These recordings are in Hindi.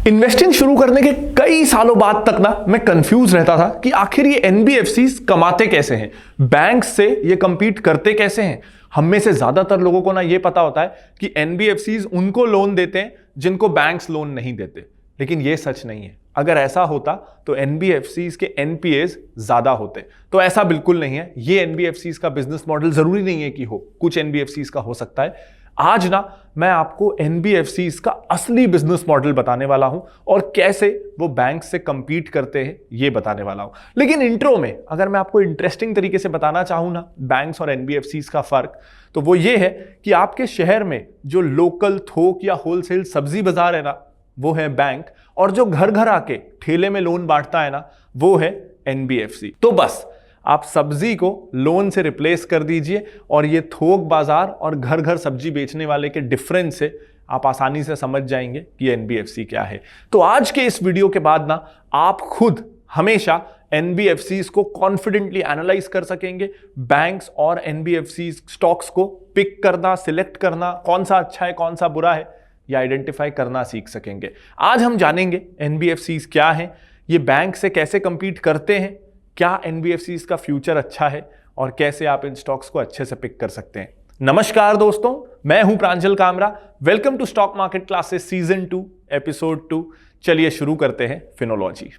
इन्वेस्टिंग शुरू करने के कई सालों बाद तक ना मैं कंफ्यूज रहता था कि आखिर ये एनबीएफसीज कमाते कैसे हैं, बैंक से ये कंपीट करते कैसे हैं। हम में से ज्यादातर लोगों को ना ये पता होता है कि एनबीएफसीज उनको लोन देते हैं जिनको बैंक्स लोन नहीं देते, लेकिन ये सच नहीं है। अगर ऐसा होता तो एनबीएफसीज के एनपीएस ज्यादा होते, तो ऐसा बिल्कुल नहीं है। ये एनबीएफसीज का बिजनेस मॉडल जरूरी नहीं है कि हो, कुछ एनबीएफसीज का हो सकता है। आज ना मैं आपको एनबीएफसीज का असली बिजनेस मॉडल बताने वाला हूं और कैसे वो बैंक से कंपीट करते हैं ये बताने वाला हूं। लेकिन इंट्रो में अगर मैं आपको इंटरेस्टिंग तरीके से बताना चाहूं ना बैंक्स और एनबीएफसीज का फर्क, तो वो ये है कि आपके शहर में जो लोकल थोक या होलसेल सब्जी बाजार है ना, वो है बैंक, और जो घर घर आके ठेले में लोन बांटता है ना, वो है एनबीएफसी। तो बस आप सब्जी को लोन से रिप्लेस कर दीजिए और ये थोक बाजार और घर घर सब्जी बेचने वाले के डिफरेंस से आप आसानी से समझ जाएंगे कि एनबीएफसी क्या है। तो आज के इस वीडियो के बाद ना आप खुद हमेशा एनबीएफसीज को कॉन्फिडेंटली एनालाइज कर सकेंगे। बैंक्स और एनबीएफसी स्टॉक्स को पिक करना, सिलेक्ट करना, कौन सा अच्छा है कौन सा बुरा है, या आइडेंटिफाई करना सीख सकेंगे। आज हम जानेंगे एनबीएफसीज क्या है, ये बैंक से कैसे कंपीट करते हैं, क्या एनबीएफसीज का फ्यूचर अच्छा है और कैसे आप इन स्टॉक्स को अच्छे से पिक कर सकते हैं। नमस्कार दोस्तों, मैं हूं Pranjal Kamra. Welcome to stock market classes season 2 episode 2। चलिए शुरू करते हैं फिनोलॉजी।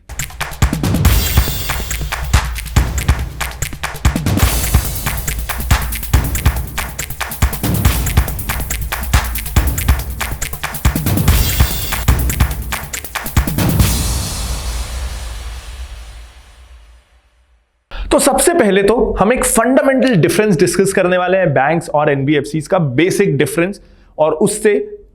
तो सबसे पहले तो हम एक फंडामेंटल डिफरेंस डिस्कस करने वाले हैं बैंक्स और एनबीएफसीज का, बेसिक डिफरेंस, और उससे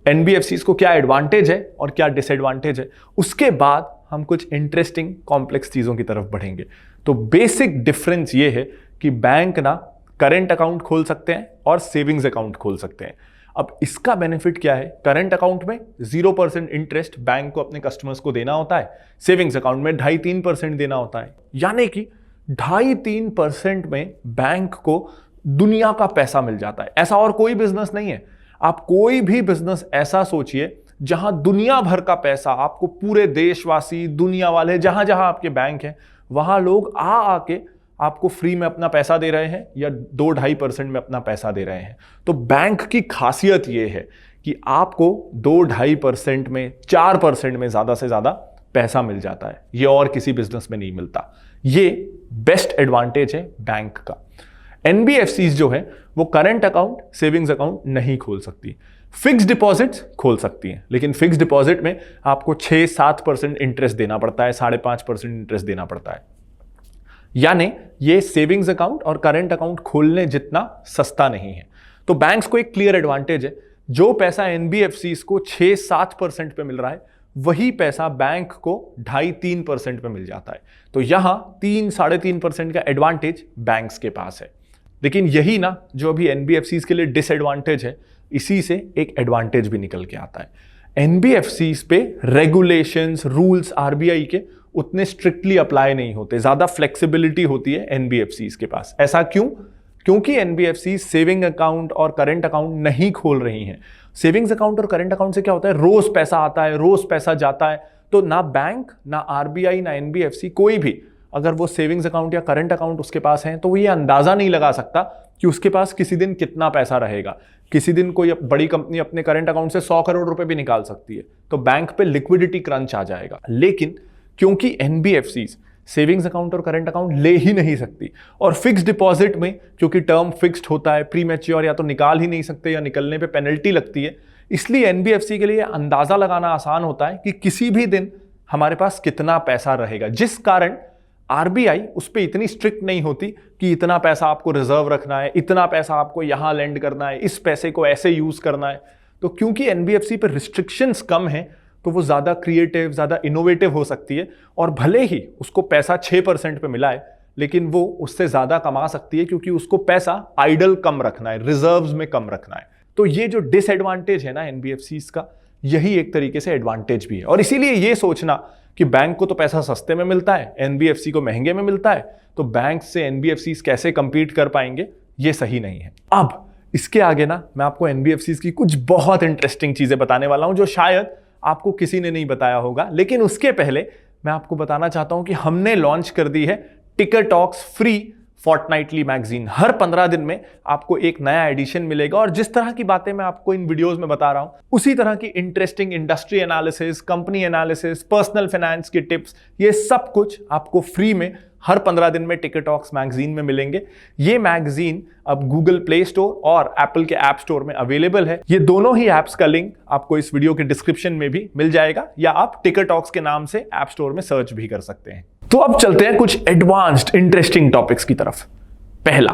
एनबीएफसीज को क्या एडवांटेज है और क्या डिसएडवांटेज है। उसके बाद हम कुछ इंटरेस्टिंग कॉम्प्लेक्स चीजों की तरफ बढ़ेंगे। तो बेसिक डिफरेंस ये है कि बैंक ना करंट अकाउंट खोल सकते हैं और सेविंग्स अकाउंट खोल सकते हैं। अब इसका बेनिफिट क्या है? करंट अकाउंट में 0% इंटरेस्ट बैंक को अपने कस्टमर्स को देना होता है, सेविंग्स अकाउंट में 2.5-3% देना होता है। यानी कि 2.5-3% में बैंक को दुनिया का पैसा मिल जाता है। ऐसा और कोई बिजनेस नहीं है। आप कोई भी बिजनेस ऐसा सोचिए जहां दुनिया भर का पैसा आपको, पूरे देशवासी, दुनिया वाले, जहां जहां आपके बैंक हैं, वहां लोग आके आपको फ्री में अपना पैसा दे रहे हैं या 2-2.5% में अपना पैसा दे रहे हैं। तो बैंक की खासियत यह है कि आपको 2-2.5% में, 4% में ज्यादा से ज्यादा पैसा मिल जाता है। यह और किसी बिजनेस में नहीं मिलता। ये बेस्ट एडवांटेज है बैंक का। एनबीएफसीज जो है वो करंट अकाउंट, सेविंग्स अकाउंट नहीं खोल सकती। फिक्स्ड डिपॉजिट्स खोल सकती हैं, लेकिन फिक्स्ड डिपॉजिट में आपको 6-7% इंटरेस्ट देना पड़ता है, 5.5% इंटरेस्ट देना पड़ता है। यानी ये सेविंग्स अकाउंट और करंट अकाउंट खोलने जितना सस्ता नहीं है। तो बैंक्स को एक क्लियर एडवांटेज है। जो पैसा एनबीएफसीज को 6-7% पे मिल रहा है, वही पैसा बैंक को 2.5-3% पे मिल जाता है। तो यहां 3-3.5% का एडवांटेज बैंक्स के पास है। लेकिन यही ना जो अभी एनबीएफसीज के लिए डिसएडवांटेज है, इसी से एक एडवांटेज भी निकल के आता है। एनबीएफसीज पे रेगुलेशंस, रूल्स आरबीआई के उतने स्ट्रिक्टली अप्लाई नहीं होते, ज्यादा फ्लेक्सिबिलिटी होती है एनबीएफसीज के पास। ऐसा क्यों? क्योंकि एनबीएफसी सेविंग अकाउंट और करंट अकाउंट नहीं खोल रही हैं। सेविंग्स अकाउंट और करंट अकाउंट से क्या होता है, रोज पैसा आता है, रोज पैसा जाता है। तो ना बैंक, ना आरबीआई, ना एनबीएफसी, कोई भी अगर वो सेविंग्स अकाउंट या करंट अकाउंट उसके पास है, तो वो ये अंदाजा नहीं लगा सकता कि उसके पास किसी दिन कितना पैसा रहेगा। किसी दिन कोई बड़ी कंपनी अपने करंट अकाउंट से 100 करोड़ रुपए भी निकाल सकती है, तो बैंक पे लिक्विडिटी क्रंच आ जाएगा। लेकिन क्योंकि एनबीएफसीज सेविंग्स अकाउंट और करंट अकाउंट ले ही नहीं सकती, और फिक्स्ड डिपॉजिट में क्योंकि टर्म फिक्स्ड होता है, प्री मैच्योर या तो निकाल ही नहीं सकते या निकलने पे पेनल्टी लगती है, इसलिए एनबीएफसी के लिए अंदाजा लगाना आसान होता है कि किसी भी दिन हमारे पास कितना पैसा रहेगा। जिस कारण आरबीआई उस पर इतनी स्ट्रिक्ट नहीं होती कि इतना पैसा आपको रिजर्व रखना है, इतना पैसा आपको यहां लेंड करना है, इस पैसे को ऐसे यूज करना है। तो क्योंकि एनबीएफसी पर रिस्ट्रिक्शंस कम है, तो वो ज्यादा क्रिएटिव, ज्यादा इनोवेटिव हो सकती है, और भले ही उसको पैसा 6% पे मिला है, लेकिन वो उससे ज्यादा कमा सकती है क्योंकि उसको पैसा आइडल कम रखना है, रिजर्व्स में कम रखना है। तो ये जो डिसएडवांटेज है ना एनबीएफसीज का, यही एक तरीके से एडवांटेज भी है। और इसीलिए ये सोचना कि बैंक को तो पैसा सस्ते में मिलता है, एनबीएफसी को महंगे में मिलता है, तो बैंक से एनबीएफसीज कैसे कंपीट कर पाएंगे, ये सही नहीं है। अब इसके आगे ना मैं आपको एनबीएफसीज की कुछ बहुत इंटरेस्टिंग चीजें बताने वाला हूं जो शायद आपको किसी ने नहीं बताया होगा। लेकिन उसके पहले मैं आपको बताना चाहता हूं कि हमने लॉन्च कर दी है टिकर टॉक्स फ्री फोर्टनाइटली मैगजीन। हर 15 दिन में आपको एक नया एडिशन मिलेगा और जिस तरह की बातें मैं आपको इन वीडियोस में बता रहा हूं, उसी तरह की interesting industry analysis, company analysis, personal finance की टिप्स, ये सब कुछ आपको फ्री में हर 15 दिन में टिकर टॉक्स मैगजीन में मिलेंगे। ये मैगजीन अब गूगल प्ले स्टोर और एप्पल के ऐप स्टोर में अवेलेबल है। ये दोनों ही ऐप्स का लिंक आपको इस वीडियो के डिस्क्रिप्शन में भी मिल जाएगा, या आप टिकर टॉक्स के नाम से ऐप स्टोर में सर्च भी कर सकते हैं। तो अब चलते हैं कुछ एडवांस्ड इंटरेस्टिंग टॉपिक्स की तरफ। पहला,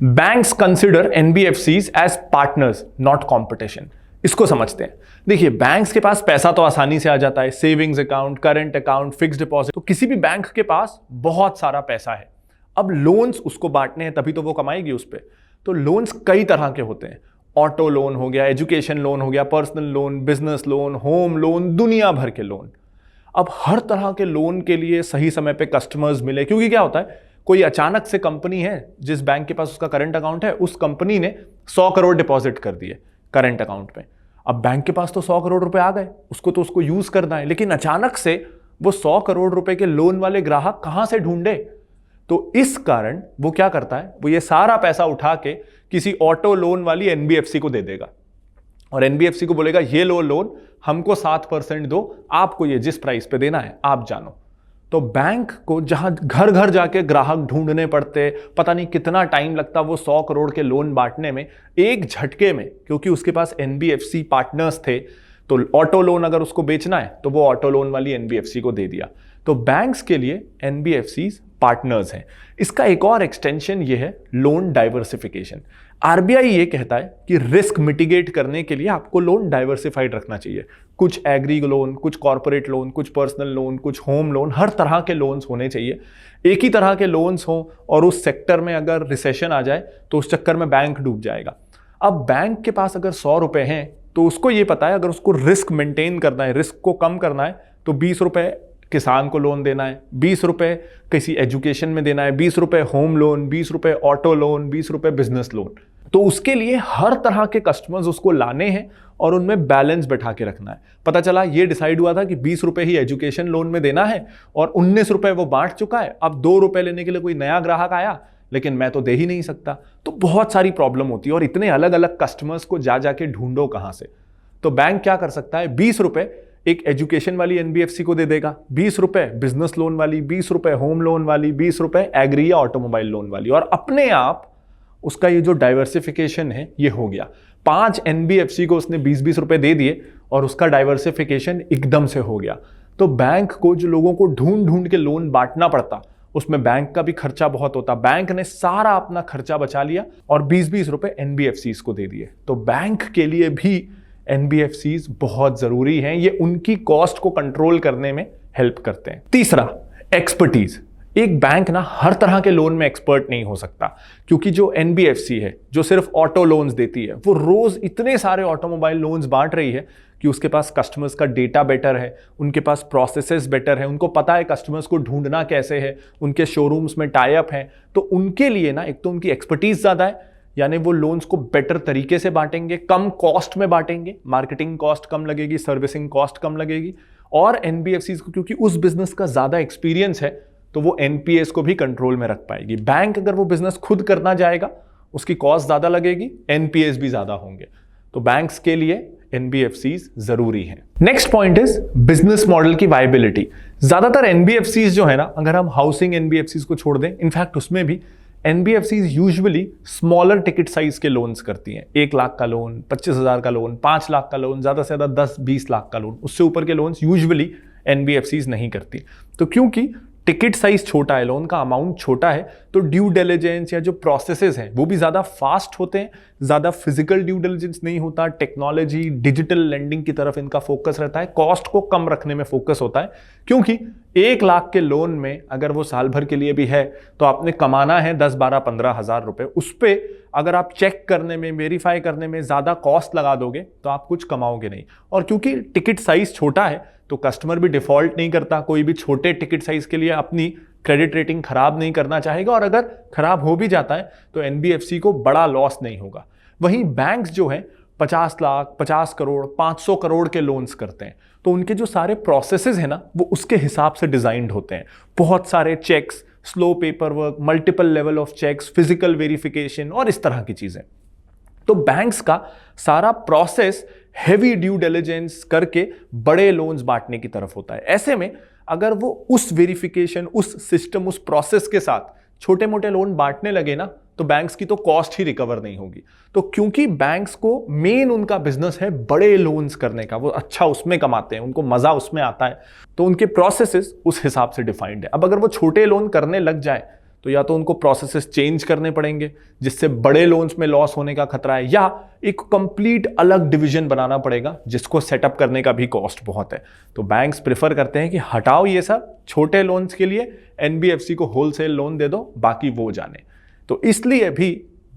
banks consider NBFCs as partners not competition. इसको समझते हैं। देखिए, बैंक्स के पास पैसा तो आसानी से आ जाता है, savings account, current account, fixed deposit, तो किसी भी बैंक के पास बहुत सारा पैसा है। अब लोन्स उसको बांटने हैं, तभी तो वो कमाएगी उस पर। तो लोन्स कई तरह के होते हैं। ऑटो लोन हो गया, एजुकेशन लोन हो गया, personal loan, business loan, home loan, दुनिया भर के लोन। अब हर तरह के लोन के लिए सही समय पे कस्टमर्स मिले, क्योंकि क्या होता है, कोई अचानक से कंपनी है जिस बैंक के पास उसका करंट अकाउंट है, उस कंपनी ने 100 करोड़ डिपॉजिट कर दिए करंट अकाउंट में। अब बैंक के पास तो 100 करोड़ रुपए आ गए, उसको यूज करना है, लेकिन अचानक से वो 100 करोड़ रुपए के लोन वाले ग्राहक कहां से ढूंढे? तो इस कारण वो क्या करता है, वो ये सारा पैसा उठा के किसी ऑटो लोन वाली एनबीएफसी को दे देगा और एनबीएफसी को बोलेगा ये लो लोन, हमको 7% दो, आपको ये जिस प्राइस पे देना है आप जानो। तो बैंक को जहां घर घर जाके ग्राहक ढूंढने पड़ते, पता नहीं कितना टाइम लगता वो 100 करोड़ के लोन बांटने में, एक झटके में, क्योंकि उसके पास एनबीएफसी पार्टनर्स थे, तो ऑटो लोन अगर उसको बेचना है तो वो ऑटो लोन वाली एनबीएफसी को दे दिया। तो बैंक्स के लिए एनबीएफसी पार्टनर्स हैं। इसका एक और एक्सटेंशन ये है लोन डाइवर्सिफिकेशन। आरबीआई ये कहता है कि रिस्क मिटिगेट करने के लिए आपको लोन डाइवर्सिफाइड रखना चाहिए। कुछ एग्री लोन, कुछ कॉर्पोरेट लोन, कुछ पर्सनल लोन, कुछ होम लोन, हर तरह के लोन्स होने चाहिए। एक ही तरह के लोन्स हो और उस सेक्टर में अगर रिसेशन आ जाए तो उस चक्कर में बैंक डूब जाएगा। अब बैंक के पास अगर 100 रुपए हैं तो उसको ये पता है अगर उसको रिस्क मेंटेन करना है, रिस्क को कम करना है, तो 20 रुपए किसान को लोन देना है, 20 रुपए किसी एजुकेशन में देना है, 20 रुपए होम लोन, 20 रुपए ऑटो लोन, 20 रुपए बिजनेस लोन। तो उसके लिए हर तरह के कस्टमर्स उसको लाने हैं और उनमें बैलेंस बैठा के रखना है। पता चला ये डिसाइड हुआ था कि 20 रुपए ही एजुकेशन लोन में देना है और 19 रुपए वो बांट चुका है। अब 2 रुपए लेने के लिए कोई नया ग्राहक आया, लेकिन मैं तो दे ही नहीं सकता। तो बहुत सारी प्रॉब्लम होती है और इतने अलग अलग कस्टमर्स को जा जाके ढूंढो कहां से। तो बैंक क्या कर सकता है, 20 रुपए एक एजुकेशन वाली एनबीएफसी को दे देगा, 20 रुपए बिजनेस लोन वाली, 20 रुपए होम लोन वाली, 20 रुपए एग्री या ऑटोमोबाइल लोन वाली, और अपने आप उसका ये जो डाइवर्सिफिकेशन है ये हो गया। 5 एनबीएफसी को उसने 20-20 रुपए दे दिए और उसका डाइवर्सिफिकेशन एकदम से हो गया। तो बैंक को जो लोगों को ढूंढ ढूंढ के लोन बांटना पड़ता, उसमें बैंक का भी खर्चा बहुत होता। बैंक ने सारा अपना खर्चा बचा लिया और 20-20 रुपए एनबीएफसीज को दे दिए। तो बैंक के लिए भी एनबीएफसीज बहुत जरूरी हैं, ये उनकी कॉस्ट को कंट्रोल करने में हेल्प करते हैं। तीसरा, एक्सपर्टीज। एक बैंक ना हर तरह के लोन में एक्सपर्ट नहीं हो सकता, क्योंकि जो एनबीएफसी है जो सिर्फ ऑटो लोन्स देती है, वो रोज इतने सारे ऑटोमोबाइल लोन्स बांट रही है कि उसके पास कस्टमर्स का डेटा बेटर है, उनके पास प्रोसेसेस बेटर है, उनको पता है कस्टमर्स को ढूंढना कैसे है, उनके शोरूम्स में टाई अप हैं। तो उनके लिए ना एक तो उनकी एक्सपर्टीज ज्यादा है, यानी वो लोन्स को बेटर तरीके से बांटेंगे, कम कॉस्ट में बांटेंगे, मार्केटिंग कॉस्ट कम लगेगी, सर्विसिंग कॉस्ट कम लगेगी। और एनबीएफसीज को क्योंकि उस बिजनेस का ज्यादा एक्सपीरियंस है, तो वो एनपीएस को भी कंट्रोल में रख पाएगी। बैंक अगर वो बिजनेस खुद करना जाएगा, उसकी कॉस्ट ज्यादा लगेगी, एनपीएस भी ज्यादा होंगे। तो बैंक्स के लिए एनबीएफसीज जरूरी हैं। Next point is business model की वायबिलिटी। ज्यादातर एनबीएफसीज जो है ना, अगर हम हाउसिंग एनबीएफसीज को छोड़ दें, इनफैक्ट उसमें भी NBFCs usually smaller ticket size के लोन्स करती हैं। 1 लाख का लोन, 25,000 का लोन, 5 लाख का लोन, ज्यादा से ज्यादा 10-20 लाख का लोन, उससे ऊपर के लोन्स यूजुअली एनबीएफसीज नहीं करती। तो क्योंकि टिकट साइज छोटा है, लोन का अमाउंट छोटा है, तो ड्यू डिलिजेंस या जो प्रोसेसेस हैं वो भी ज्यादा फास्ट होते हैं, ज्यादा फिजिकल ड्यू डिलिजेंस नहीं होता, टेक्नोलॉजी डिजिटल लेंडिंग की तरफ इनका फोकस रहता है, कॉस्ट को कम रखने में फोकस होता है। क्योंकि 1 लाख के लोन में अगर वो साल भर के लिए भी है तो आपने कमाना है 10, 12, 15 हजार रुपए। उस पर अगर आप चेक करने में, वेरीफाई करने में ज्यादा कॉस्ट लगा दोगे तो आप कुछ कमाओगे नहीं। और क्योंकि टिकट साइज छोटा है तो कस्टमर भी डिफॉल्ट नहीं करता, कोई भी छोटे टिकट साइज के लिए अपनी क्रेडिट रेटिंग खराब नहीं करना चाहेगा, और अगर खराब हो भी जाता है तो एनबीएफसी को बड़ा लॉस नहीं होगा। वहीं बैंक्स जो है 50 लाख, 50 करोड़, 500 करोड़ के लोन्स करते हैं। तो तो उनके जो सारे प्रोसेसेस है ना वो उसके हिसाब से डिजाइंड होते हैं। बहुत सारे checks, slow paper work, multiple level of checks, physical verification और इस तरह की चीजें। तो बैंक्स का सारा प्रोसेस हेवी ड्यू डिलिजेंस करके बड़े लोन्स बांटने की तरफ होता है। ऐसे में अगर वो उस वेरिफिकेशन, उस सिस्टम, उस प्रोसेस के साथ छोटे मोटे लोन बांटने लगे ना तो बैंक्स की तो कॉस्ट ही रिकवर नहीं होगी। तो क्योंकि बैंक्स को मेन उनका बिजनेस है बड़े लोन्स करने का, वो अच्छा उसमें कमाते हैं, उनको मजा उसमें आता है, तो उनके प्रोसेसेस उस हिसाब से डिफाइंड है। अब अगर वो छोटे लोन करने लग जाए तो या तो उनको प्रोसेसेस चेंज करने पड़ेंगे जिससे बड़े लोन्स में लॉस होने का खतरा है, या एक कंप्लीट अलग डिवीजन बनाना पड़ेगा जिसको सेटअप करने का भी कॉस्ट बहुत है। तो बैंक्स प्रेफर करते हैं कि हटाओ ये सब, छोटे लोन्स के लिए एनबीएफसी को होलसेल लोन दे दो, बाकी वो जाने। तो इसलिए भी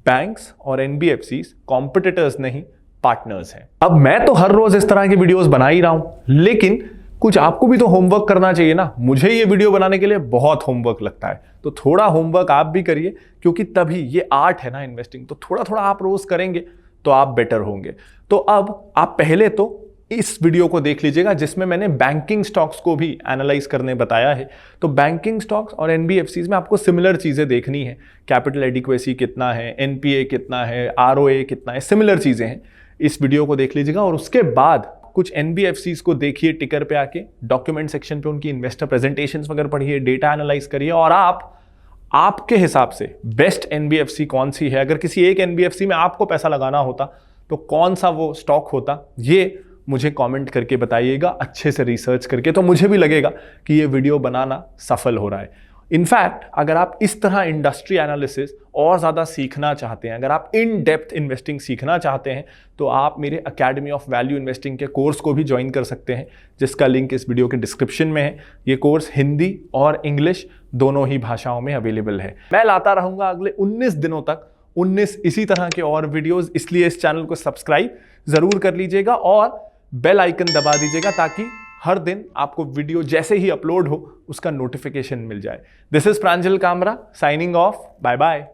बैंक्स और एनबीएफसी कॉम्पिटिटर्स नहीं, पार्टनर्स हैं। अब मैं तो हर रोज इस तरह की वीडियोस बना ही रहा हूं, लेकिन कुछ आपको भी तो होमवर्क करना चाहिए ना। मुझे ये वीडियो बनाने के लिए बहुत होमवर्क लगता है, तो थोड़ा होमवर्क आप भी करिए, क्योंकि तभी ये आर्ट है ना इन्वेस्टिंग, तो थोड़ा थोड़ा आप रोज करेंगे तो आप बेटर होंगे। तो अब आप पहले तो इस वीडियो को देख लीजिएगा जिसमें मैंने बैंकिंग स्टॉक्स को भी एनालाइज करने बताया है। तो बैंकिंग स्टॉक्स और एनबीएफसीज में आपको सिमिलर चीजें देखनी है। कैपिटल एडिक्वेसी कितना है, एनपीए कितना है, आरओए कितना है, सिमिलर चीजें हैं। इस वीडियो को देख लीजिएगा और उसके बाद कुछ एनबीएफसीज को देखिए, टिकर पे आके डॉक्यूमेंट सेक्शन पे उनकी इन्वेस्टर प्रेजेंटेशंस वगैरह पढ़िए, डेटा एनालाइज करिए और आपके हिसाब से बेस्ट एनबीएफसी कौन सी है। अगर किसी एक एनबीएफसी में आपको पैसा लगाना होता तो कौन सा वो स्टॉक होता, ये मुझे कमेंट करके बताइएगा अच्छे से रिसर्च करके, तो मुझे भी लगेगा कि ये वीडियो बनाना सफल हो रहा है। इनफैक्ट अगर आप इस तरह इंडस्ट्री एनालिसिस और ज़्यादा सीखना चाहते हैं, अगर आप इन डेप्थ इन्वेस्टिंग सीखना चाहते हैं, तो आप मेरे अकेडमी ऑफ वैल्यू इन्वेस्टिंग के कोर्स को भी ज्वाइन कर सकते हैं, जिसका लिंक इस वीडियो के डिस्क्रिप्शन में है। ये कोर्स हिंदी और इंग्लिश दोनों ही भाषाओं में अवेलेबल है। मैं लाता रहूँगा अगले 19 दिनों तक 19 इसी तरह के और वीडियोज़, इसलिए इस चैनल को सब्सक्राइब ज़रूर कर लीजिएगा और बेल आइकन दबा दीजिएगा ताकि हर दिन आपको वीडियो जैसे ही अपलोड हो उसका नोटिफिकेशन मिल जाए। This is Pranjal Kamra signing off. Bye bye.